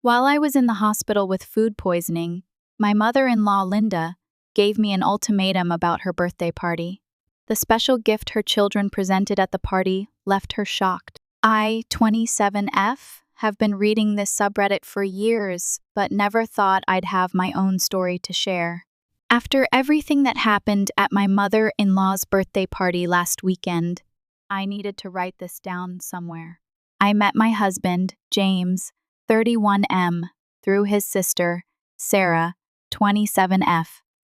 While I was in the hospital with food poisoning, my mother-in-law, Linda, gave me an ultimatum about her birthday party. The special gift her children presented at the party left her shocked. I, 27F, have been reading this subreddit for years, but never thought I'd have my own story to share. After everything that happened at my mother-in-law's birthday party last weekend, I needed to write this down somewhere. I met my husband, James, 31M, through his sister, Sarah, 27F.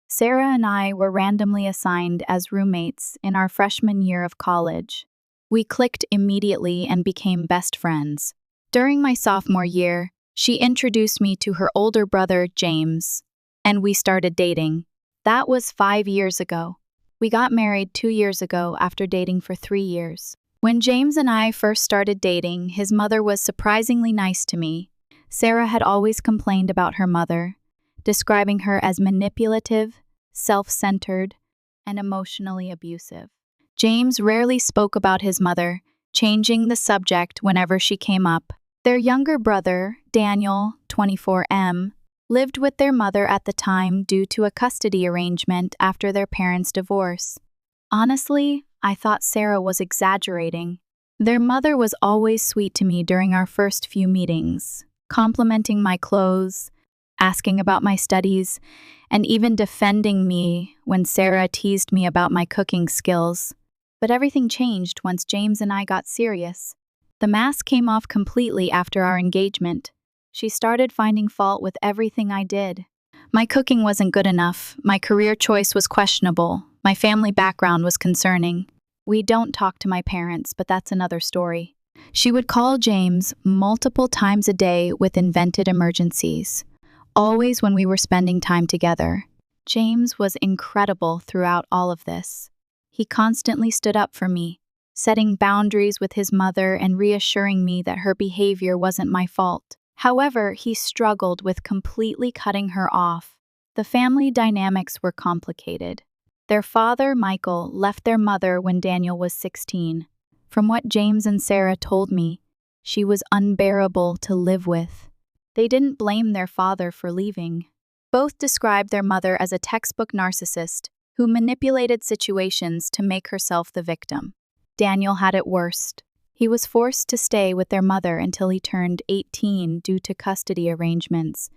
Sarah and I were randomly assigned as roommates in our freshman year of college. We clicked immediately and became best friends. During my sophomore year, she introduced me to her older brother, James, and we started dating. That was 5 years ago. We got married 2 years ago after dating for 3 years. When James and I first started dating, his mother was surprisingly nice to me. Sarah had always complained about her mother, describing her as manipulative, self-centered, and emotionally abusive. James rarely spoke about his mother, changing the subject whenever she came up. Their younger brother, Daniel, 24M, lived with their mother at the time due to a custody arrangement after their parents' divorce. Honestly, I thought Sarah was exaggerating. Their mother was always sweet to me during our first few meetings, complimenting my clothes, asking about my studies, and even defending me when Sarah teased me about my cooking skills. But everything changed once James and I got serious. The mask came off completely after our engagement. She started finding fault with everything I did. My cooking wasn't good enough, my career choice was questionable, my family background was concerning. We don't talk to my parents, but that's another story. She would call James multiple times a day with invented emergencies, always when we were spending time together. James was incredible throughout all of this. He constantly stood up for me, setting boundaries with his mother and reassuring me that her behavior wasn't my fault. However, he struggled with completely cutting her off. The family dynamics were complicated. Their father, Michael, left their mother when Daniel was 16. From what James and Sarah told me, she was unbearable to live with. They didn't blame their father for leaving. Both described their mother as a textbook narcissist who manipulated situations to make herself the victim. Daniel had it worst. He was forced to stay with their mother until he turned 18 due to custody arrangements,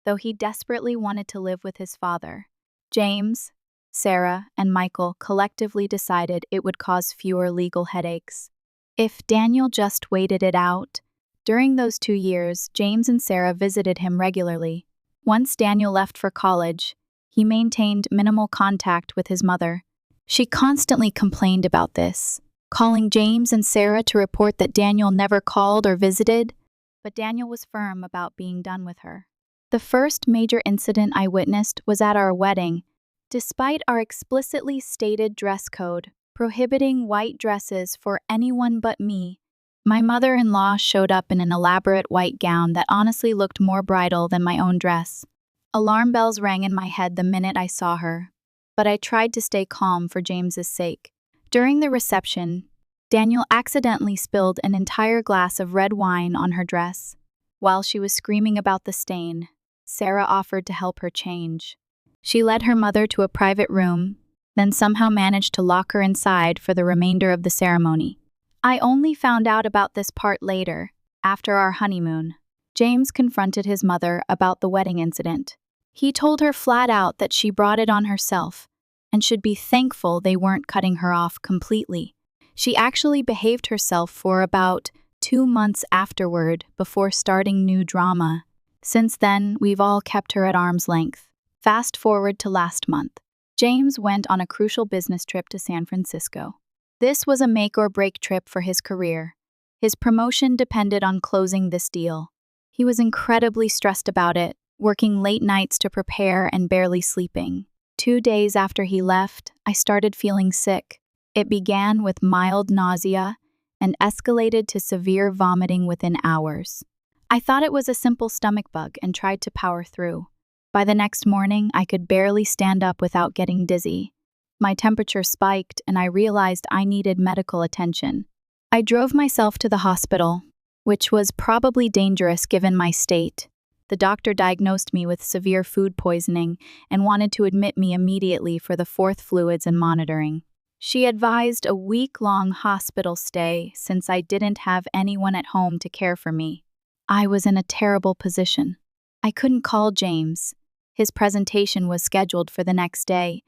though he desperately wanted to live with his father. James, Sarah, and Michael collectively decided it would cause fewer legal headaches if Daniel just waited it out. During those 2 years, James and Sarah visited him regularly. Once Daniel left for college, he maintained minimal contact with his mother. She constantly complained about this, calling James and Sarah to report that Daniel never called or visited, but Daniel was firm about being done with her. The first major incident I witnessed was at our wedding. Despite our explicitly stated dress code, prohibiting white dresses for anyone but me, my mother-in-law showed up in an elaborate white gown that honestly looked more bridal than my own dress. Alarm bells rang in my head the minute I saw her, but I tried to stay calm for James's sake. During the reception, Daniel accidentally spilled an entire glass of red wine on her dress. While she was screaming about the stain, Sarah offered to help her change. She led her mother to a private room, then somehow managed to lock her inside for the remainder of the ceremony. I only found out about this part later, after our honeymoon. James confronted his mother about the wedding incident. He told her flat out that she brought it on herself and should be thankful they weren't cutting her off completely. She actually behaved herself for about 2 months afterward before starting new drama. Since then, we've all kept her at arm's length. Fast forward to last month. James went on a crucial business trip to San Francisco. This was a make-or-break trip for his career. His promotion depended on closing this deal. He was incredibly stressed about it, working late nights to prepare and barely sleeping. 2 days after he left, I started feeling sick. It began with mild nausea and escalated to severe vomiting within hours. I thought it was a simple stomach bug and tried to power through. By the next morning, I could barely stand up without getting dizzy. My temperature spiked, and I realized I needed medical attention. I drove myself to the hospital, which was probably dangerous given my state. the doctor diagnosed me with severe food poisoning and wanted to admit me immediately for the fourth fluids and monitoring. She advised a week-long hospital stay since I didn't have anyone at home to care for me. I was in a terrible position. I couldn't call James. His presentation was scheduled for the next day,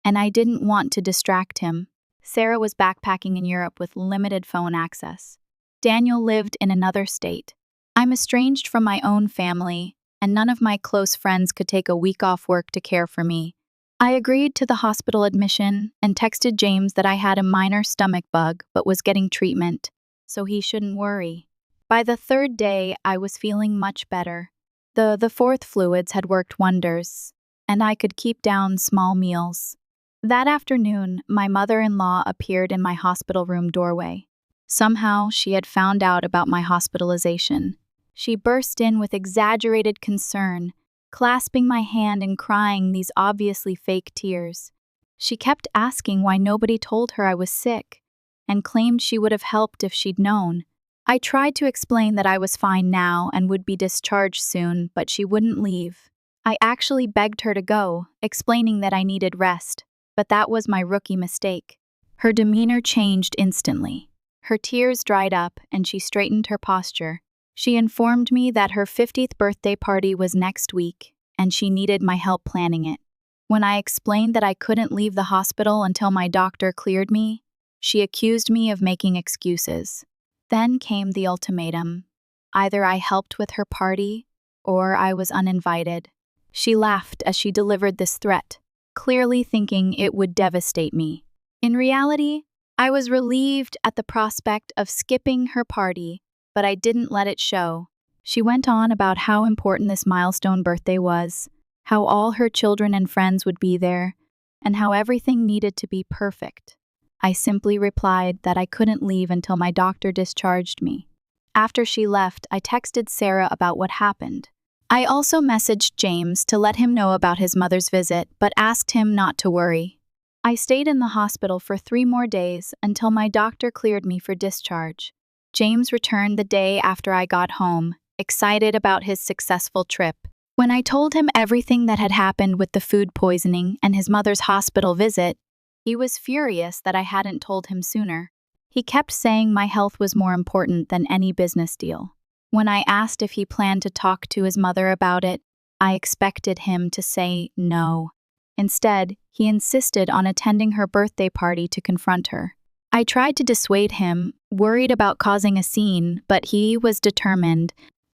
and I didn't want to distract him. Sarah was backpacking in Europe with limited phone access. Daniel lived in another state. I'm estranged from my own family, and none of my close friends could take a week off work to care for me. I agreed to the hospital admission and texted James that I had a minor stomach bug but was getting treatment, so he shouldn't worry. By the third day, I was feeling much better. The fourth fluids had worked wonders, and I could keep down small meals. That afternoon, my mother-in-law appeared in my hospital room doorway. Somehow, she had found out about my hospitalization. She burst in with exaggerated concern, clasping my hand and crying these obviously fake tears. She kept asking why nobody told her I was sick, and claimed she would have helped if she'd known. I tried to explain that I was fine now and would be discharged soon, but she wouldn't leave. I actually begged her to go, explaining that I needed rest, but that was my rookie mistake. Her demeanor changed instantly. Her tears dried up and she straightened her posture. She informed me that her 50th birthday party was next week, and she needed my help planning it. When I explained that I couldn't leave the hospital until my doctor cleared me, she accused me of making excuses. Then came the ultimatum. Either I helped with her party, or I was uninvited. She laughed as she delivered this threat, clearly thinking it would devastate me. In reality, I was relieved at the prospect of skipping her party, but I didn't let it show. She went on about how important this milestone birthday was, how all her children and friends would be there, and how everything needed to be perfect. I simply replied that I couldn't leave until my doctor discharged me. After she left, I texted Sarah about what happened. I also messaged James to let him know about his mother's visit, but asked him not to worry. I stayed in the hospital for 3 more days until my doctor cleared me for discharge. James returned the day after I got home, excited about his successful trip. When I told him everything that had happened with the food poisoning and his mother's hospital visit, he was furious that I hadn't told him sooner. He kept saying my health was more important than any business deal. When I asked if he planned to talk to his mother about it, I expected him to say no. Instead, he insisted on attending her birthday party to confront her. I tried to dissuade him, worried about causing a scene, but he was determined.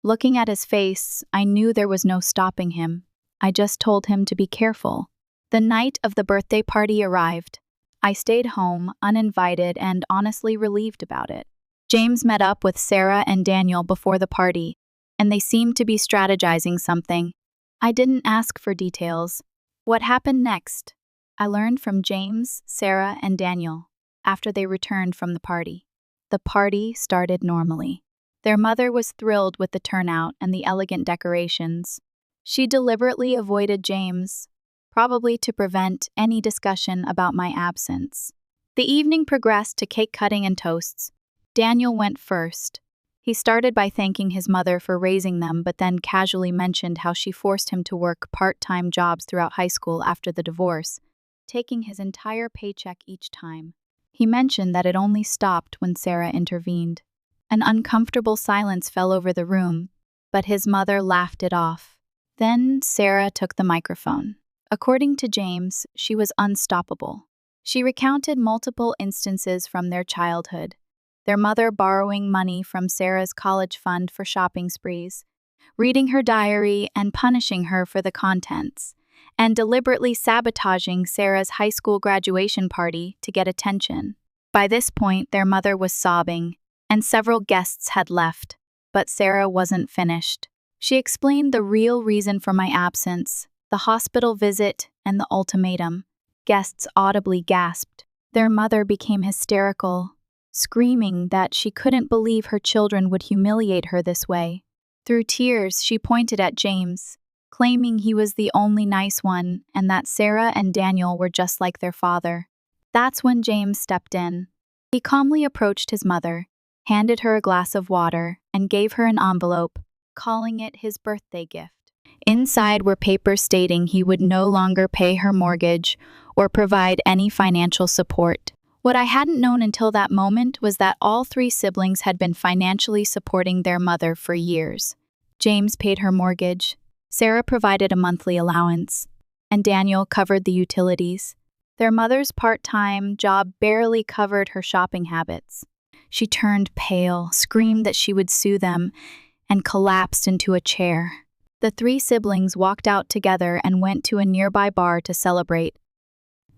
Looking at his face, I knew there was no stopping him. I just told him to be careful. The night of the birthday party arrived. I stayed home, uninvited, and honestly relieved about it. James met up with Sarah and Daniel before the party, and they seemed to be strategizing something. I didn't ask for details. What happened next? I learned from James, Sarah, and Daniel after they returned from the party. The party started normally. Their mother was thrilled with the turnout and the elegant decorations. She deliberately avoided James, probably to prevent any discussion about my absence. The evening progressed to cake cutting and toasts. Daniel went first. He started by thanking his mother for raising them, but then casually mentioned how she forced him to work part-time jobs throughout high school after the divorce, taking his entire paycheck each time. He mentioned that it only stopped when Sarah intervened. An uncomfortable silence fell over the room, but his mother laughed it off. Then Sarah took the microphone. According to James, she was unstoppable. She recounted multiple instances from their childhood, their mother borrowing money from Sarah's college fund for shopping sprees, reading her diary and punishing her for the contents, and deliberately sabotaging Sarah's high school graduation party to get attention. By this point, their mother was sobbing, and several guests had left, but Sarah wasn't finished. She explained the real reason for my absence, the hospital visit, and the ultimatum. Guests audibly gasped. Their mother became hysterical, screaming that she couldn't believe her children would humiliate her this way. Through tears, she pointed at James, claiming he was the only nice one and that Sarah and Daniel were just like their father. That's when James stepped in. He calmly approached his mother, handed her a glass of water, and gave her an envelope, calling it his birthday gift. Inside were papers stating he would no longer pay her mortgage or provide any financial support. What I hadn't known until that moment was that all three siblings had been financially supporting their mother for years. James paid her mortgage, Sarah provided a monthly allowance, and Daniel covered the utilities. Their mother's part-time job barely covered her shopping habits. She turned pale, screamed that she would sue them, and collapsed into a chair. The three siblings walked out together and went to a nearby bar to celebrate.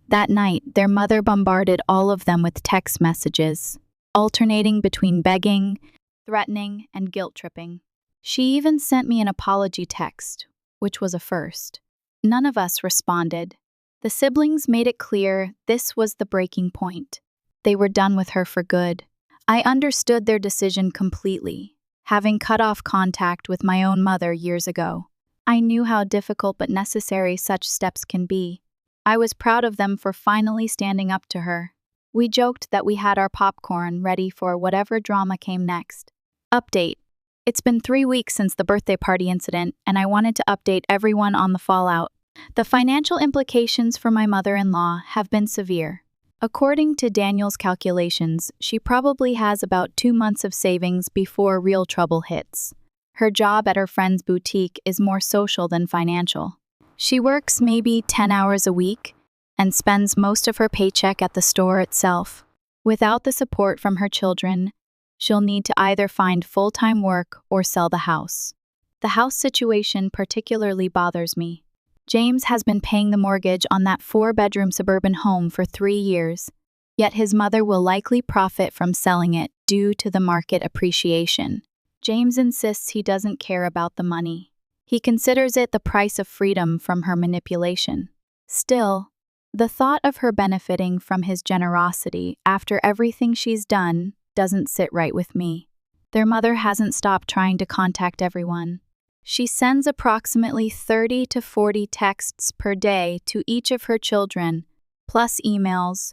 That night, their mother bombarded all of them with text messages, alternating between begging, threatening, and guilt-tripping. She even sent me an apology text, which was a first. None of us responded. The siblings made it clear this was the breaking point. They were done with her for good. I understood their decision completely, having cut off contact with my own mother years ago. I knew how difficult but necessary such steps can be. I was proud of them for finally standing up to her. We joked that we had our popcorn ready for whatever drama came next. Update. It's been 3 weeks since the birthday party incident, and I wanted to update everyone on the fallout. The financial implications for my mother-in-law have been severe. According to Daniel's calculations, she probably has about 2 months of savings before real trouble hits. Her job at her friend's boutique is more social than financial. She works maybe 10 hours a week and spends most of her paycheck at the store itself. Without the support from her children, she'll need to either find full-time work or sell the house. The house situation particularly bothers me. James has been paying the mortgage on that 4-bedroom suburban home for 3 years, yet his mother will likely profit from selling it due to the market appreciation. James insists he doesn't care about the money. He considers it the price of freedom from her manipulation. Still, the thought of her benefiting from his generosity after everything she's done doesn't sit right with me. Their mother hasn't stopped trying to contact everyone. She sends approximately 30 to 40 texts per day to each of her children, plus emails,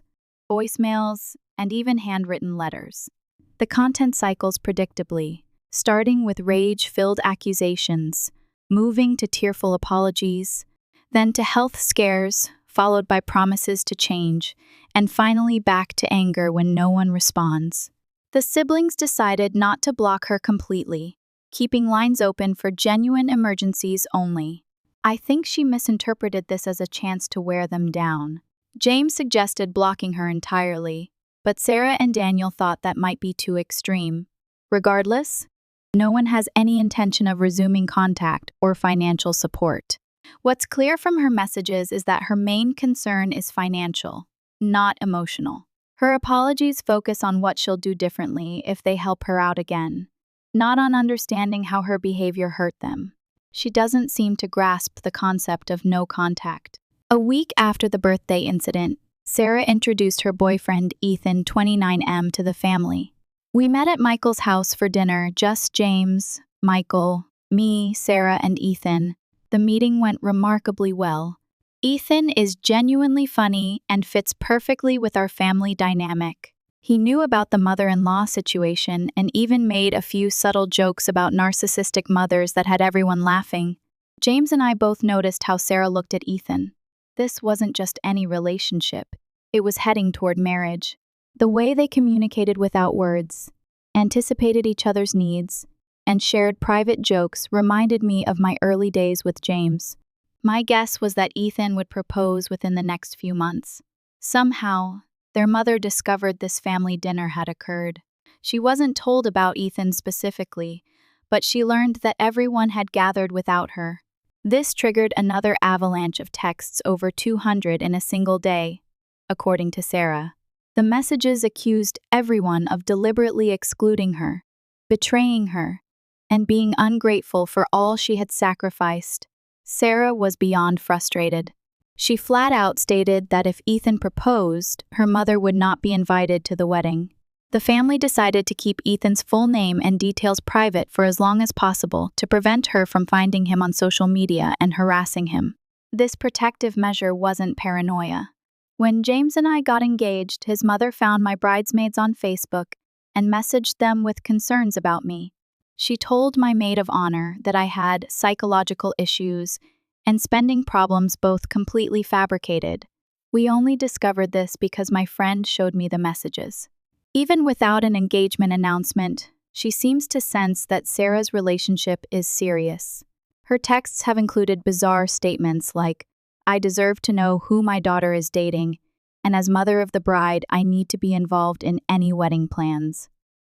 voicemails, and even handwritten letters. The content cycles predictably, starting with rage-filled accusations, moving to tearful apologies, then to health scares, followed by promises to change, and finally back to anger when no one responds. The siblings decided not to block her completely, keeping lines open for genuine emergencies only. I think she misinterpreted this as a chance to wear them down. James suggested blocking her entirely, but Sarah and Daniel thought that might be too extreme. Regardless, no one has any intention of resuming contact or financial support. What's clear from her messages is that her main concern is financial, not emotional. Her apologies focus on what she'll do differently if they help her out again, not on understanding how her behavior hurt them. She doesn't seem to grasp the concept of no contact. A week after the birthday incident, Sarah introduced her boyfriend, Ethan, 29M, to the family. We met at Michael's house for dinner, just James, Michael, me, Sarah, and Ethan. The meeting went remarkably well. Ethan is genuinely funny and fits perfectly with our family dynamic. He knew about the mother-in-law situation and even made a few subtle jokes about narcissistic mothers that had everyone laughing. James and I both noticed how Sarah looked at Ethan. This wasn't just any relationship. It was heading toward marriage. The way they communicated without words, anticipated each other's needs, and shared private jokes reminded me of my early days with James. My guess was that Ethan would propose within the next few months. Somehow, their mother discovered this family dinner had occurred. She wasn't told about Ethan specifically, but she learned that everyone had gathered without her. This triggered another avalanche of texts, over 200 in a single day, according to Sarah. The messages accused everyone of deliberately excluding her, betraying her, and being ungrateful for all she had sacrificed. Sarah was beyond frustrated. She flat out stated that if Ethan proposed, her mother would not be invited to the wedding. The family decided to keep Ethan's full name and details private for as long as possible to prevent her from finding him on social media and harassing him. This protective measure wasn't paranoia. When James and I got engaged, his mother found my bridesmaids on Facebook and messaged them with concerns about me. She told my maid of honor that I had psychological issues and spending problems, both completely fabricated. We only discovered this because my friend showed me the messages. Even without an engagement announcement, she seems to sense that Sarah's relationship is serious. Her texts have included bizarre statements like, "I deserve to know who my daughter is dating, and as mother of the bride, I need to be involved in any wedding plans."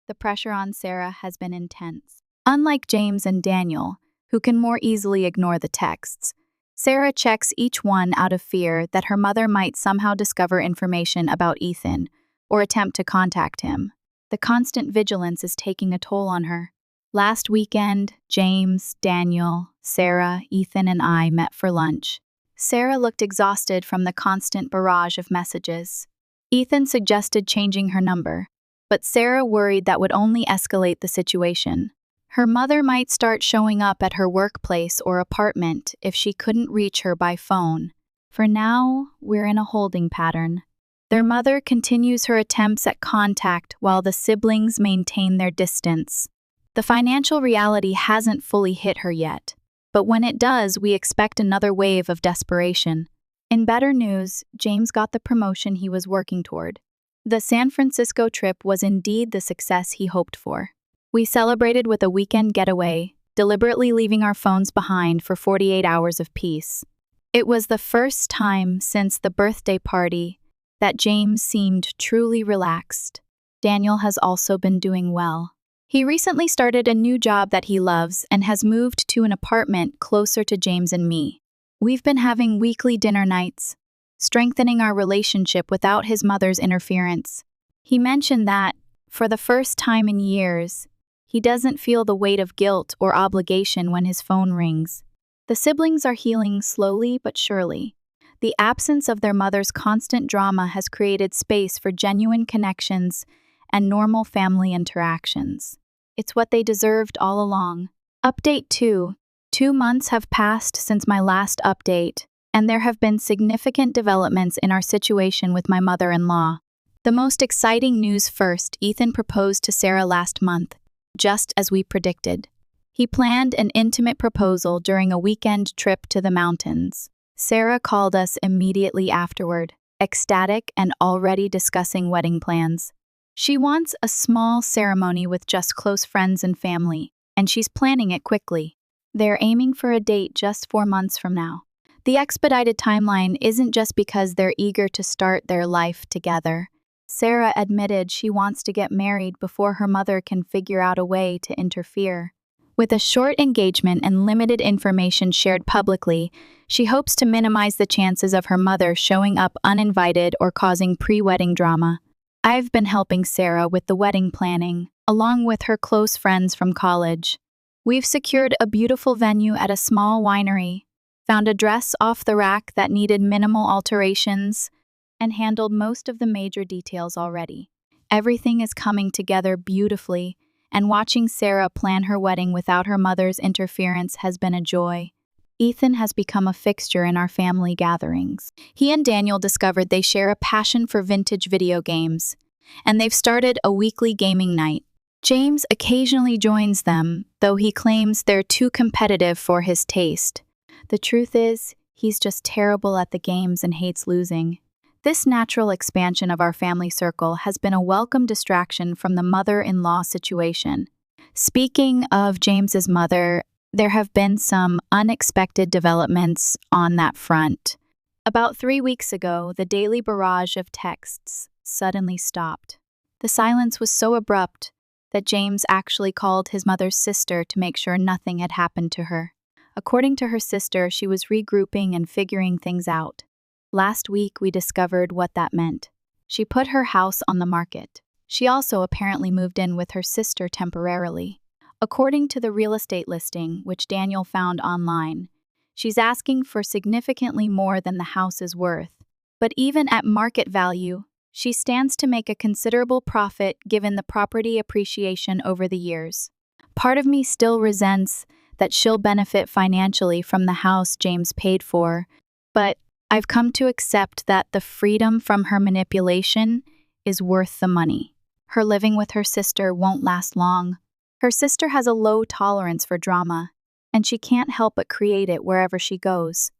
The pressure on Sarah has been intense. Unlike James and Daniel, who can more easily ignore the texts, Sarah checks each one out of fear that her mother might somehow discover information about Ethan or attempt to contact him. The constant vigilance is taking a toll on her. Last weekend, James, Daniel, Sarah, Ethan, and I met for lunch. Sarah looked exhausted from the constant barrage of messages. Ethan suggested changing her number, but Sarah worried that would only escalate the situation. Her mother might start showing up at her workplace or apartment if she couldn't reach her by phone. For now, we're in a holding pattern. Their mother continues her attempts at contact while the siblings maintain their distance. The financial reality hasn't fully hit her yet, but when it does, we expect another wave of desperation. In better news, James got the promotion he was working toward. The San Francisco trip was indeed the success he hoped for. We celebrated with a weekend getaway, deliberately leaving our phones behind for 48 hours of peace. It was the first time since the birthday party that James seemed truly relaxed. Daniel has also been doing well. He recently started a new job that he loves and has moved to an apartment closer to James and me. We've been having weekly dinner nights, strengthening our relationship without his mother's interference. He mentioned that, for the first time in years, he doesn't feel the weight of guilt or obligation when his phone rings. The siblings are healing slowly but surely. The absence of their mother's constant drama has created space for genuine connections and normal family interactions. It's what they deserved all along. Update 2. 2 months have passed since my last update, and there have been significant developments in our situation with my mother-in-law. The most exciting news first: Ethan proposed to Sarah last month, just as we predicted. He planned an intimate proposal during a weekend trip to the mountains. Sarah called us immediately afterward, ecstatic and already discussing wedding plans. She wants a small ceremony with just close friends and family, and she's planning it quickly. They're aiming for a date just 4 months from now. The expedited timeline isn't just because they're eager to start their life together. Sarah admitted she wants to get married before her mother can figure out a way to interfere. With a short engagement and limited information shared publicly, she hopes to minimize the chances of her mother showing up uninvited or causing pre-wedding drama. I've been helping Sarah with the wedding planning, along with her close friends from college. We've secured a beautiful venue at a small winery, found a dress off the rack that needed minimal alterations, and handled most of the major details already. Everything is coming together beautifully, and watching Sarah plan her wedding without her mother's interference has been a joy. Ethan has become a fixture in our family gatherings. He and Daniel discovered they share a passion for vintage video games, and they've started a weekly gaming night. James occasionally joins them, though he claims they're too competitive for his taste. The truth is, he's just terrible at the games and hates losing. This natural expansion of our family circle has been a welcome distraction from the mother-in-law situation. Speaking of James's mother, there have been some unexpected developments on that front. About 3 weeks ago, the daily barrage of texts suddenly stopped. The silence was so abrupt that James actually called his mother's sister to make sure nothing had happened to her. According to her sister, she was regrouping and figuring things out. Last week, we discovered what that meant. She put her house on the market. She also apparently moved in with her sister temporarily. According to the real estate listing, which Daniel found online, she's asking for significantly more than the house is worth. But even at market value, she stands to make a considerable profit given the property appreciation over the years. Part of me still resents that she'll benefit financially from the house James paid for, but I've come to accept that the freedom from her manipulation is worth the money. Her living with her sister won't last long. Her sister has a low tolerance for drama, and she can't help but create it wherever she goes.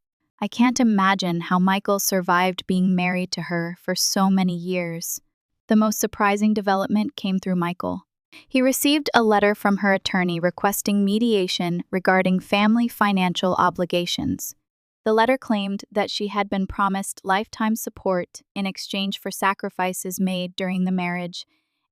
I can't imagine how Michael survived being married to her for so many years. The most surprising development came through Michael. He received a letter from her attorney requesting mediation regarding family financial obligations. The letter claimed that she had been promised lifetime support in exchange for sacrifices made during the marriage,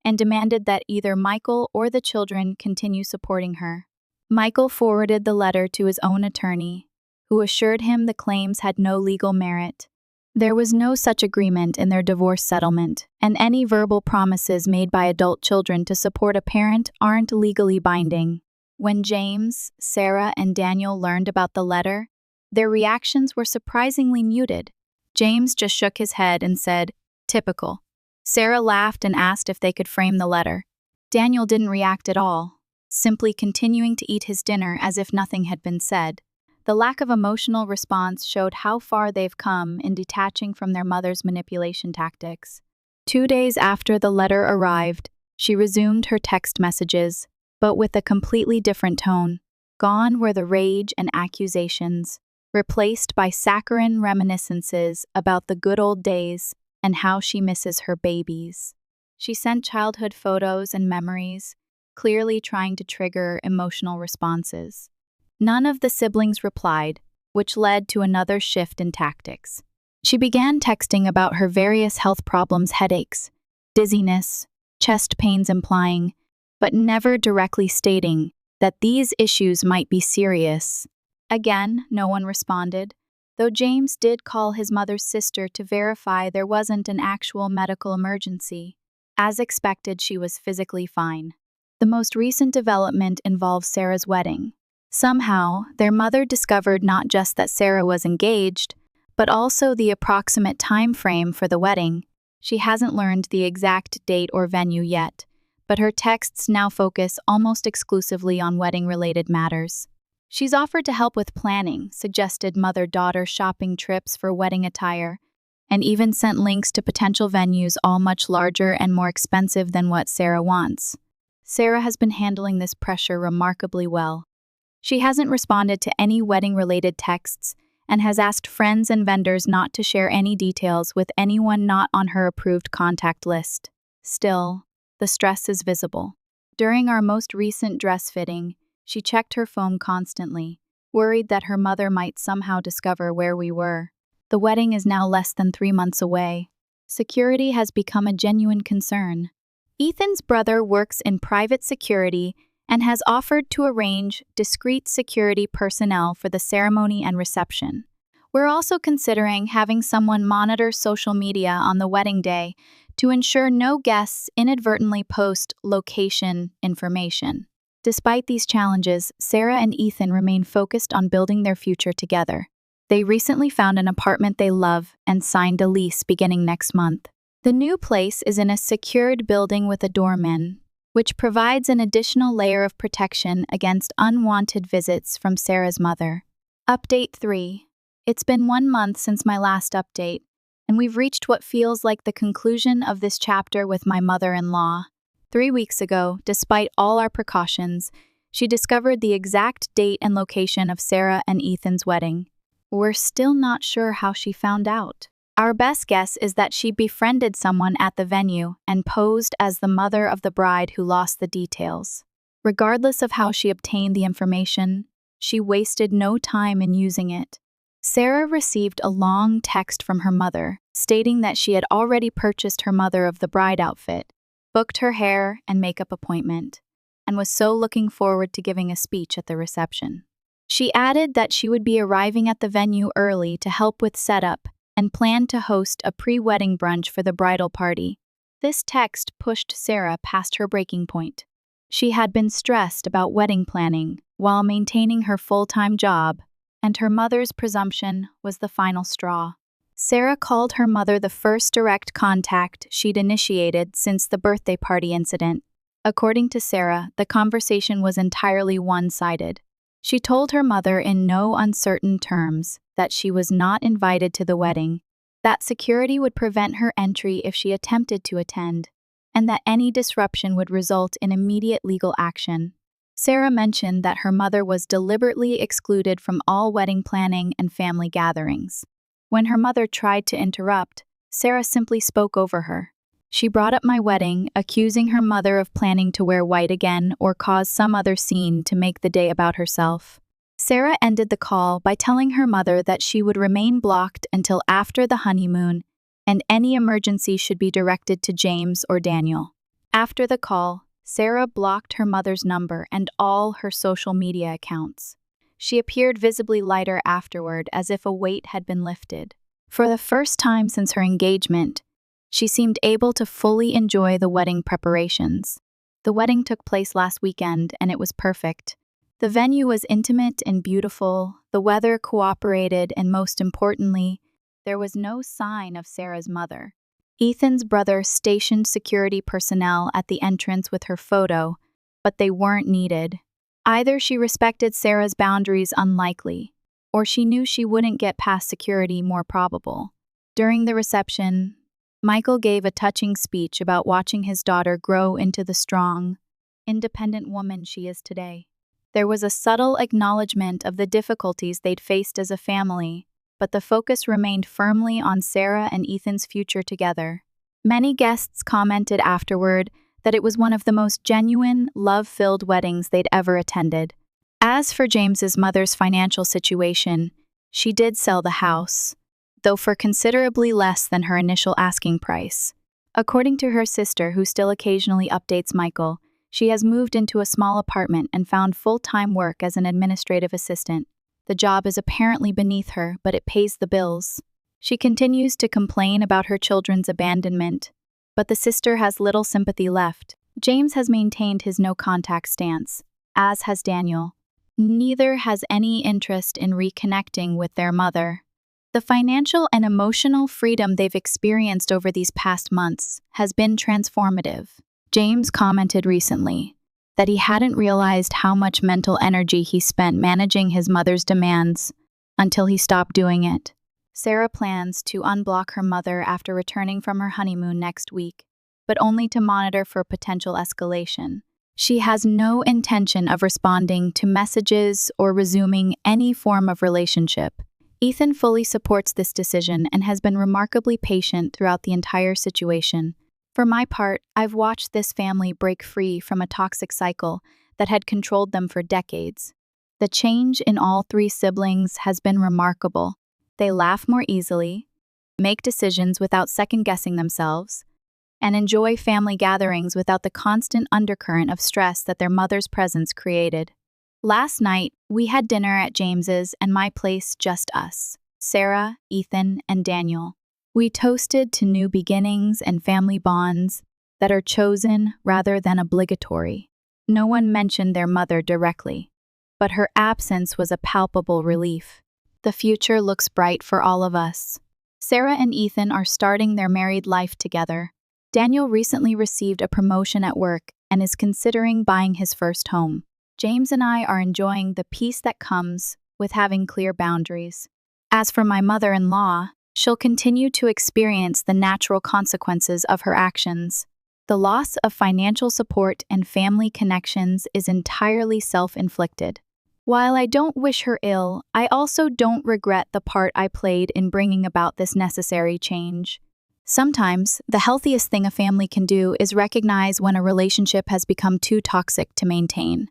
and demanded that either Michael or the children continue supporting her. Michael forwarded the letter to his own attorney, who assured him the claims had no legal merit. There was no such agreement in their divorce settlement, and any verbal promises made by adult children to support a parent aren't legally binding. When James, Sarah, and Daniel learned about the letter, their reactions were surprisingly muted. James just shook his head and said, "Typical." Sarah laughed and asked if they could frame the letter. Daniel didn't react at all, simply continuing to eat his dinner as if nothing had been said. The lack of emotional response showed how far they've come in detaching from their mother's manipulation tactics. 2 days after the letter arrived, she resumed her text messages, but with a completely different tone. Gone were the rage and accusations, replaced by saccharine reminiscences about the good old days and how she misses her babies. She sent childhood photos and memories, clearly trying to trigger emotional responses. None of the siblings replied, which led to another shift in tactics. She began texting about her various health problems, headaches, dizziness, chest pains implying, but never directly stating that these issues might be serious. Again, no one responded, though James did call his mother's sister to verify there wasn't an actual medical emergency. As expected, she was physically fine. The most recent development involves Sarah's wedding. Somehow, their mother discovered not just that Sarah was engaged, but also the approximate time frame for the wedding. She hasn't learned the exact date or venue yet, but her texts now focus almost exclusively on wedding-related matters. She's offered to help with planning, suggested mother-daughter shopping trips for wedding attire, and even sent links to potential venues all much larger and more expensive than what Sarah wants. Sarah has been handling this pressure remarkably well. She hasn't responded to any wedding-related texts and has asked friends and vendors not to share any details with anyone not on her approved contact list. Still, the stress is visible. During our most recent dress fitting, she checked her phone constantly, worried that her mother might somehow discover where we were. The wedding is now less than 3 months away. Security has become a genuine concern. Ethan's brother works in private security and has offered to arrange discreet security personnel for the ceremony and reception. We're also considering having someone monitor social media on the wedding day to ensure no guests inadvertently post location information. Despite these challenges, Sarah and Ethan remain focused on building their future together. They recently found an apartment they love and signed a lease beginning next month. The new place is in a secured building with a doorman, which provides an additional layer of protection against unwanted visits from Sarah's mother. Update 3. It's been 1 month since my last update, and we've reached what feels like the conclusion of this chapter with my mother-in-law. 3 weeks ago, despite all our precautions, she discovered the exact date and location of Sarah and Ethan's wedding. We're still not sure how she found out. Our best guess is that she befriended someone at the venue and posed as the mother of the bride who lost the details. Regardless of how she obtained the information, she wasted no time in using it. Sarah received a long text from her mother, stating that she had already purchased her mother of the bride outfit, booked her hair and makeup appointment, and was so looking forward to giving a speech at the reception. She added that she would be arriving at the venue early to help with setup and planned to host a pre-wedding brunch for the bridal party. This text pushed Sarah past her breaking point. She had been stressed about wedding planning while maintaining her full-time job, and her mother's presumption was the final straw. Sarah called her mother the first direct contact she'd initiated since the birthday party incident. According to Sarah, the conversation was entirely one-sided. She told her mother in no uncertain terms that she was not invited to the wedding, that security would prevent her entry if she attempted to attend, and that any disruption would result in immediate legal action. Sarah mentioned that her mother was deliberately excluded from all wedding planning and family gatherings. When her mother tried to interrupt, Sarah simply spoke over her. She brought up my wedding, accusing her mother of planning to wear white again or cause some other scene to make the day about herself. Sarah ended the call by telling her mother that she would remain blocked until after the honeymoon, and any emergency should be directed to James or Daniel. After the call, Sarah blocked her mother's number and all her social media accounts. She appeared visibly lighter afterward, as if a weight had been lifted. For the first time since her engagement, she seemed able to fully enjoy the wedding preparations. The wedding took place last weekend, and it was perfect. The venue was intimate and beautiful, the weather cooperated, and most importantly, there was no sign of Sarah's mother. Ethan's brother stationed security personnel at the entrance with her photo, but they weren't needed. Either she respected Sarah's boundaries, unlikely, or she knew she wouldn't get past security, more probable. During the reception, Michael gave a touching speech about watching his daughter grow into the strong, independent woman she is today. There was a subtle acknowledgement of the difficulties they'd faced as a family, but the focus remained firmly on Sarah and Ethan's future together. Many guests commented afterward that it was one of the most genuine, love-filled weddings they'd ever attended. As for James's mother's financial situation, she did sell the house, though for considerably less than her initial asking price. According to her sister, who still occasionally updates Michael, she has moved into a small apartment and found full-time work as an administrative assistant. The job is apparently beneath her, but it pays the bills. She continues to complain about her children's abandonment, but the sister has little sympathy left. James has maintained his no-contact stance, as has Daniel. Neither has any interest in reconnecting with their mother. The financial and emotional freedom they've experienced over these past months has been transformative. James commented recently that he hadn't realized how much mental energy he spent managing his mother's demands until he stopped doing it. Sarah plans to unblock her mother after returning from her honeymoon next week, but only to monitor for potential escalation. She has no intention of responding to messages or resuming any form of relationship. Ethan fully supports this decision and has been remarkably patient throughout the entire situation. For my part, I've watched this family break free from a toxic cycle that had controlled them for decades. The change in all three siblings has been remarkable. They laugh more easily, make decisions without second-guessing themselves, and enjoy family gatherings without the constant undercurrent of stress that their mother's presence created. Last night, we had dinner at James's and my place, just us, Sarah, Ethan, and Daniel. We toasted to new beginnings and family bonds that are chosen rather than obligatory. No one mentioned their mother directly, but her absence was a palpable relief. The future looks bright for all of us. Sarah and Ethan are starting their married life together. Daniel recently received a promotion at work and is considering buying his first home. James and I are enjoying the peace that comes with having clear boundaries. As for my mother-in-law, she'll continue to experience the natural consequences of her actions. The loss of financial support and family connections is entirely self-inflicted. While I don't wish her ill, I also don't regret the part I played in bringing about this necessary change. Sometimes, the healthiest thing a family can do is recognize when a relationship has become too toxic to maintain.